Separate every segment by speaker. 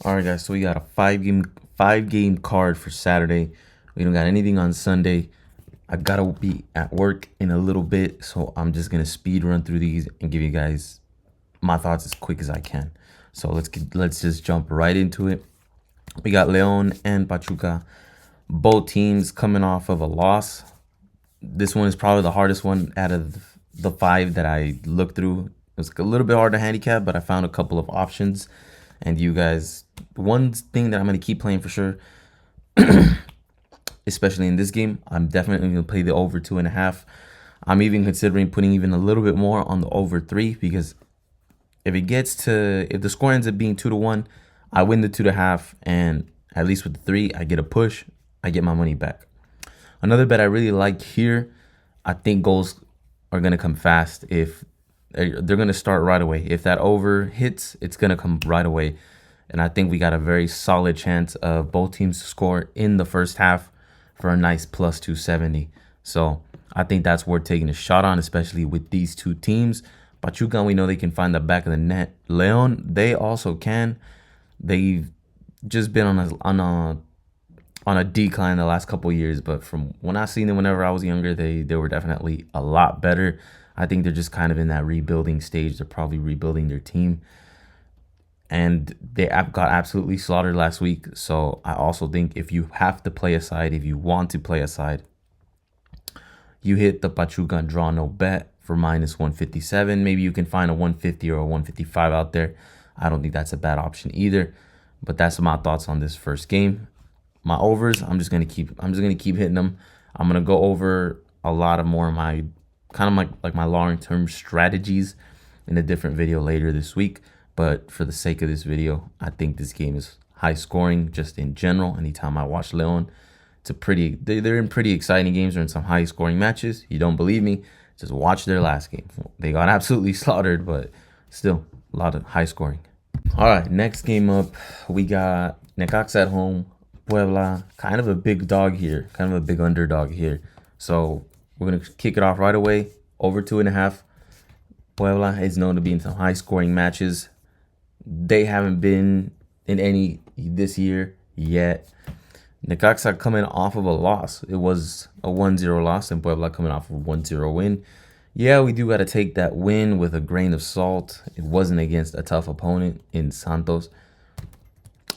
Speaker 1: All right, guys. So we got a five game card for Saturday. We don't got anything on Sunday. I gotta be at work in a little bit, so I'm just gonna speed run through these and give you guys my thoughts as quick as I can. So let's just jump right into it. We got Leon and Pachuca, both teams coming off of a loss. This one is probably the hardest one out of the five that I looked through. It was a little bit hard to handicap, but I found a couple of options. And you guys, one thing that I'm going to keep playing for sure, especially in this game, I'm definitely going to play the over 2.5. I'm even considering putting even a little bit more on the over 3 because if the score ends up being 2-1, I win the 2.5, and at least with the 3, I get a push, I get my money back. Another bet I really like here, I think goals are going to come fast. If they're going to start right away. If that over hits, it's going to come right away. And I think we got a very solid chance of both teams to score in the first half for a nice plus 270. So I think that's worth taking a shot on, especially with these two teams. Pachuca, we know they can find the back of the net. Leon, they also can. They've just been on a decline the last couple of years, but from when I seen them whenever I was younger, they were definitely a lot better. I think they're just kind of in that rebuilding stage. They're probably rebuilding their team, and they got absolutely slaughtered last week. So I also think if you have to play a side, if you want to play a side, you hit the Pachuca draw no bet for minus 157. Maybe you can find a 150 or a 155 out there. I don't think that's a bad option either. But that's my thoughts on this first game. My overs, I'm just gonna keep hitting them. I'm gonna go over a lot of more of my kind of like my long-term strategies in a different video later this week. But for the sake of this video, I think this game is high scoring just in general. Anytime I watch Leon, they're in pretty exciting games. They're in some high scoring matches. You don't believe me? Just watch their last game. They got absolutely slaughtered, but still a lot of high scoring. All right, next game up, we got Necaxa at home. Puebla, kind of a big dog here, kind of a big underdog here. So we're gonna kick it off right away. Over 2.5. Puebla is known to be in some high scoring matches. They haven't been in any this year yet. Necaxa coming off of a loss. It was a 1-0 loss, and Puebla coming off of a 1-0 win. Yeah, we do got to take that win with a grain of salt. It wasn't against a tough opponent in Santos.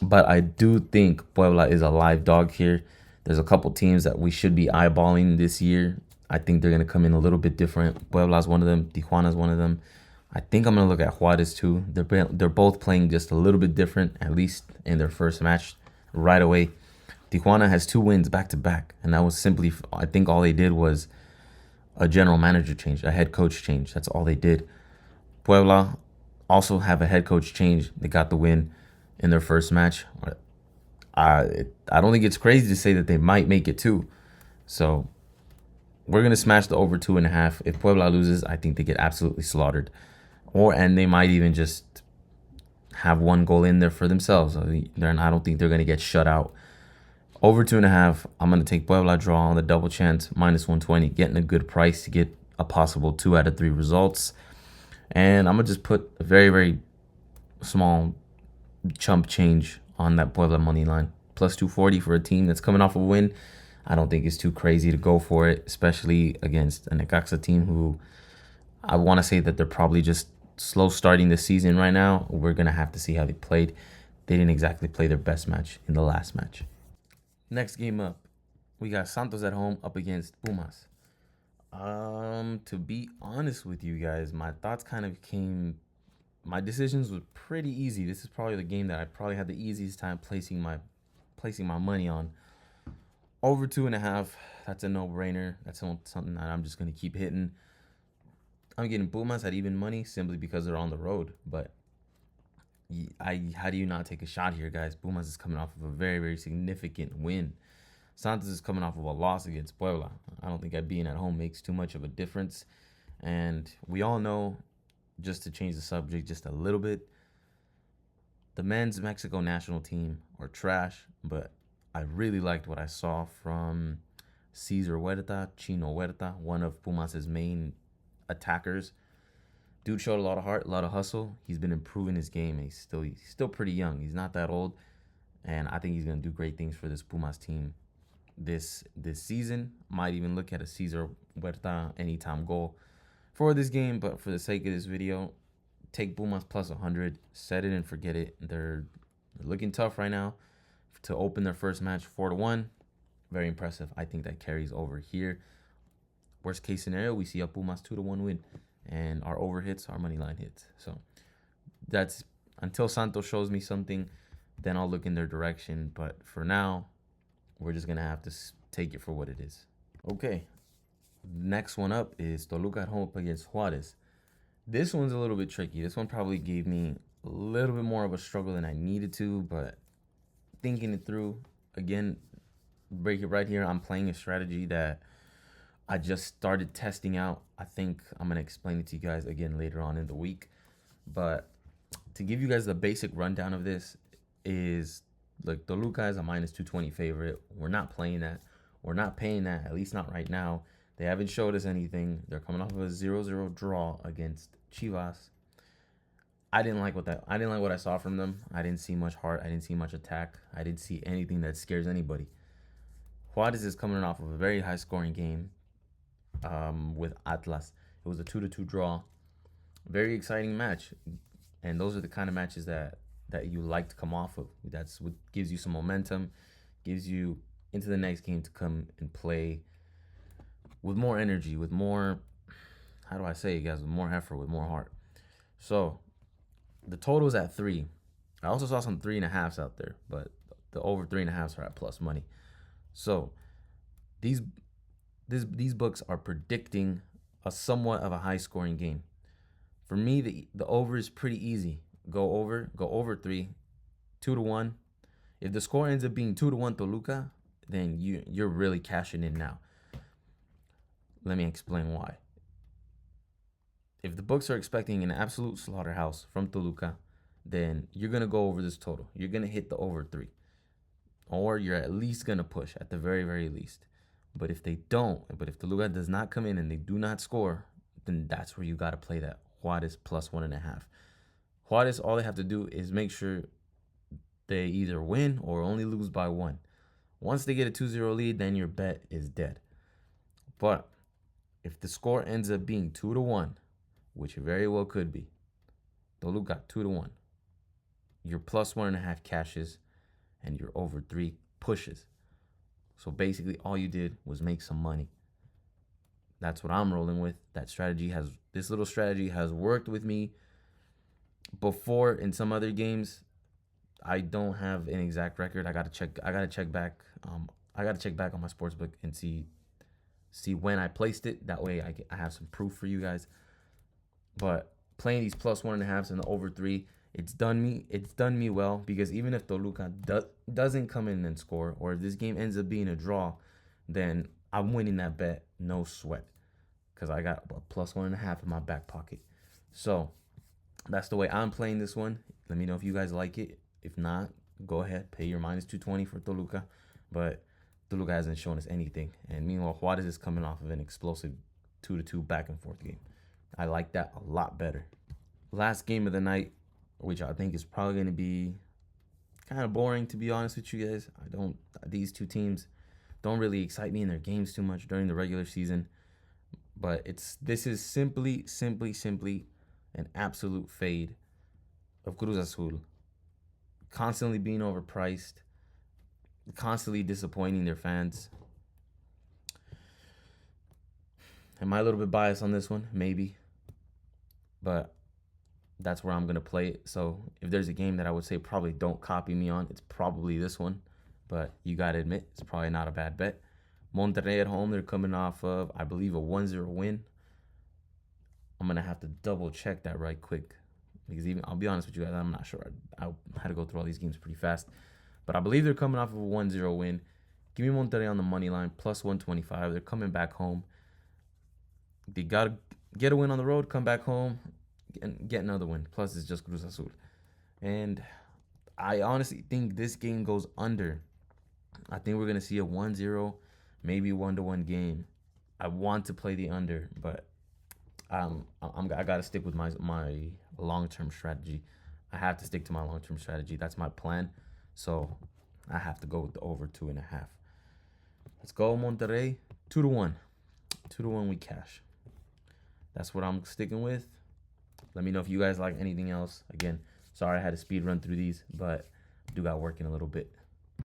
Speaker 1: But I do think Puebla is a live dog here. There's a couple teams that we should be eyeballing this year. I think they're going to come in a little bit different. Puebla's one of them. Tijuana's one of them. I think I'm going to look at Juarez too. They're both playing just a little bit different, at least in their first match right away. Tijuana has 2 wins back to back, and that was simply, I think all they did was a general manager change, a head coach change. That's all they did. Puebla also have a head coach change. They got the win in their first match. I don't think it's crazy to say that they might make it too. So we're gonna smash the over 2.5. If Puebla loses, I think they get absolutely slaughtered, and they might even just have one goal in there for themselves. I don't think they're gonna get shut out. Over 2.5. I'm gonna take Puebla draw on the double chance minus 120, getting a good price to get a possible 2 out of 3 results. And I'm gonna just put a very, very small chump change on that Puebla money line. Plus 240 for a team that's coming off a win. I don't think it's too crazy to go for it, especially against a Necaxa team who I want to say that they're probably just slow starting the season right now. We're going to have to see how they played. They didn't exactly play their best match in the last match. Next game up, we got Santos at home up against Pumas. To be honest with you guys, my decisions were pretty easy. This is probably the game that I probably had the easiest time placing my money on. Over 2.5. That's a no-brainer. That's something that I'm just gonna keep hitting. I'm getting Pumas at even money simply because they're on the road. But how do you not take a shot here, guys? Pumas is coming off of a very, very significant win. Santos is coming off of a loss against Puebla. I don't think being at home makes too much of a difference. And we all know, just to change the subject just a little bit, the men's Mexico national team are trash, but I really liked what I saw from Chino Huerta, one of Pumas' main attackers. Dude showed a lot of heart, a lot of hustle. He's been improving his game. And he's still pretty young. He's not that old, and I think he's gonna do great things for this Pumas team this season. Might even look at a Cesar Huerta anytime goal for this game, but for the sake of this video, take Pumas plus 100. Set it and forget it. They're looking tough right now to open their first match 4-1. Very impressive. I think that carries over here. Worst case scenario, we see a Pumas 2-1 win, and our over hits, our money line hits. So that's until Santos shows me something, then I'll look in their direction. But for now, we're just gonna have to take it for what it is. Okay, next one up is Toluca at home up against Juarez. This one's a little bit tricky. This one probably gave me a little bit more of a struggle than I needed to, but thinking it through, again, break it right here. I'm playing a strategy that I just started testing out. I think I'm going to explain it to you guys again later on in the week. But to give you guys the basic rundown of this is, like, Toluca is a minus 220 favorite. We're not playing that. We're not paying that, at least not right now. They haven't showed us anything. They're coming off of a 0-0 draw against Chivas. I didn't like what I saw from them. I didn't see much heart. I didn't see much attack. I didn't see anything that scares anybody. Juarez is coming off of a very high scoring game with Atlas. It was a 2-2 draw. Very exciting match. And those are the kind of matches that you like to come off of. That's what gives you some momentum, gives you into the next game to come and play with more energy, with more, how do I say it, guys, with more effort, with more heart. So the total is at 3. I also saw some 3.5s out there, but the over 3.5s are at plus money. So these books are predicting a somewhat of a high scoring game. For me, the over is pretty easy. Go over 3, 2-1. If the score ends up being 2-1 Toluca, then you're really cashing in now. Let me explain why. If the books are expecting an absolute slaughterhouse from Toluca, then you're going to go over this total. You're going to hit the over 3. Or you're at least going to push at the very, very least. But if Toluca does not come in and they do not score, then that's where you got to play that Juarez plus 1.5. Juarez, all they have to do is make sure they either win or only lose by 1. Once they get a 2-0 lead, then your bet is dead. But if the score ends up being 2-1, which it very well could be, Toluca 2-1, your plus 1.5 cashes and your over 3 pushes. So basically all you did was make some money. That's what I'm rolling with. This little strategy has worked with me before in some other games. I don't have an exact record. I gotta check back. I gotta check back on my sportsbook and see when I placed it. That way I have some proof for you guys. But playing these plus 1.5s and the over 3, it's done me well, because even if Toluca doesn't come in and score, or if this game ends up being a draw, then I'm winning that bet, no sweat, because I got a plus 1.5 in my back pocket. So that's the way I'm playing this one. Let me know if you guys like it. If not, go ahead, pay your minus 220 for Toluca. But Toluca hasn't shown us anything. And meanwhile, Juarez is coming off of an explosive 2-2 back and forth game. I like that a lot better. Last game of the night, which I think is probably going to be kind of boring, to be honest with you guys. These two teams don't really excite me in their games too much during the regular season. But this is simply an absolute fade of Cruz Azul. Constantly being overpriced, constantly disappointing their fans. Am I a little bit biased on this one? Maybe. But that's where I'm going to play it. So if there's a game that I would say probably don't copy me on, it's probably this one. But you got to admit, it's probably not a bad bet. Monterrey at home, they're coming off of, I believe, a 1-0 win. I'm going to have to double check that right quick, because I'll be honest with you guys, I'm not sure. I had to go through all these games pretty fast. But I believe they're coming off of a 1-0 win. Give me Monterrey on the money line, plus 125. They're coming back home. They got to get a win on the road, come back home, and get another win. Plus, it's just Cruz Azul. And I honestly think this game goes under. I think we're going to see a 1-0, maybe 1-1 game. I want to play the under, but I gotta stick with my long term strategy. I have to stick to my long term strategy. That's my plan. So I have to go with the over 2.5. Let's go Monterrey. 2-1. 2-1 we cash. That's what I'm sticking with. Let me know if you guys like anything else. Again, sorry I had to speed run through these, but I do got work in a little bit.